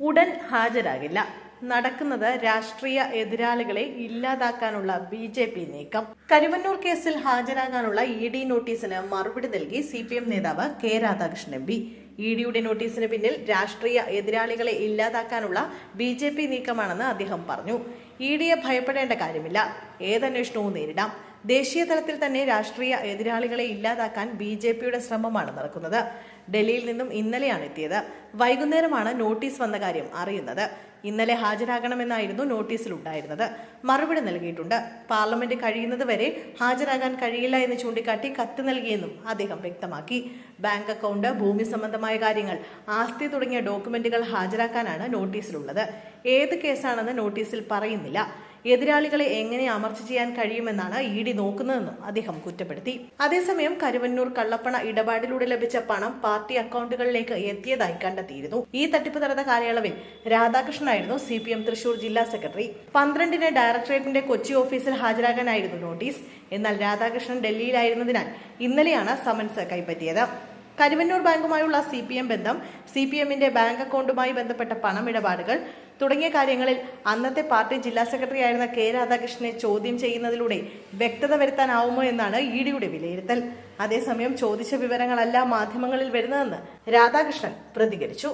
ഉടൻ ഹാജരാകില്ല. നടക്കുന്നത് രാഷ്ട്രീയ എതിരാളികളെ ഇല്ലാതാക്കാനുള്ള BJP നീക്കം. കരുവന്നൂർ കേസിൽ ഹാജരാകാനുള്ള ED നോട്ടീസിന് മറുപടി നൽകി CPM നേതാവ് K. രാധാകൃഷ്ണൻ MP. EDയുടെ നോട്ടീസിന് പിന്നിൽ രാഷ്ട്രീയ എതിരാളികളെ ഇല്ലാതാക്കാനുള്ള BJP നീക്കമാണെന്ന് അദ്ദേഹം പറഞ്ഞു. EDയെ ഭയപ്പെടേണ്ട കാര്യമില്ല, ഏതന്വേഷണവും നേരിടാം. ദേശീയ തലത്തിൽ തന്നെ രാഷ്ട്രീയ എതിരാളികളെ ഇല്ലാതാക്കാൻ BJPയുടെ ശ്രമമാണ് നടക്കുന്നത്. ഡൽഹിയിൽ നിന്നും ഇന്നലെയാണ് എത്തിയത്. വൈകുന്നേരമാണ് നോട്ടീസ് വന്ന കാര്യം അറിയുന്നത്. ഇന്നലെ ഹാജരാകണമെന്നായിരുന്നു നോട്ടീസിലുണ്ടായിരുന്നത്. മറുപടി നൽകിയിട്ടുണ്ട്. പാർലമെന്റ് കഴിയുന്നത് വരെ ഹാജരാകാൻ കഴിയില്ല എന്ന് ചൂണ്ടിക്കാട്ടി കത്ത് നൽകിയെന്നും അദ്ദേഹം വ്യക്തമാക്കി. ബാങ്ക് അക്കൗണ്ട്, ഭൂമി സംബന്ധമായ കാര്യങ്ങൾ, ആസ്തി തുടങ്ങിയ ഡോക്യുമെന്റുകൾ ഹാജരാക്കാനാണ് നോട്ടീസിലുള്ളത്. ഏത് കേസാണെന്ന് നോട്ടീസിൽ പറയുന്നില്ല. എതിരാളികളെ എങ്ങനെ അമർച്ച ചെയ്യാൻ കഴിയുമെന്നാണ് ED നോക്കുന്നതെന്നും അദ്ദേഹം കുറ്റപ്പെടുത്തി. അതേസമയം കരുവന്നൂർ കള്ളപ്പണ ഇടപാടിലൂടെ ലഭിച്ച പണം പാർട്ടി അക്കൗണ്ടുകളിലേക്ക് എത്തിയതായി കണ്ടെത്തിയിരുന്നു. ഈ തട്ടിപ്പ് നടന്ന കാലയളവിൽ രാധാകൃഷ്ണനായിരുന്നു CPM തൃശൂർ ജില്ലാ സെക്രട്ടറി. 12-ന് ഡയറക്ടറേറ്റിന്റെ കൊച്ചി ഓഫീസിൽ ഹാജരാകാനായിരുന്നു നോട്ടീസ്. എന്നാൽ രാധാകൃഷ്ണൻ ഡൽഹിയിലായിരുന്നതിനാൽ ഇന്നലെയാണ് സമൻസ് കൈപ്പറ്റിയത്. കരുവന്നൂർ ബാങ്കുമായുള്ള CPM ബന്ധം, CPMന്റെ ബാങ്ക് അക്കൗണ്ടുമായി ബന്ധപ്പെട്ട പണമിടപാടുകൾ തുടങ്ങിയ കാര്യങ്ങളിൽ അന്നത്തെ പാർട്ടി ജില്ലാ സെക്രട്ടറി ആയിരുന്ന K. രാധാകൃഷ്ണനെ ചോദ്യം ചെയ്യുന്നതിലൂടെ വ്യക്തത വരുത്താനാവുമോ എന്നാണ് EDയുടെ വിലയിരുത്തൽ. അതേസമയം ചോദിച്ച വിവരങ്ങളല്ല മാധ്യമങ്ങളിൽ വരുന്നതെന്ന് രാധാകൃഷ്ണൻ പ്രതികരിച്ചു.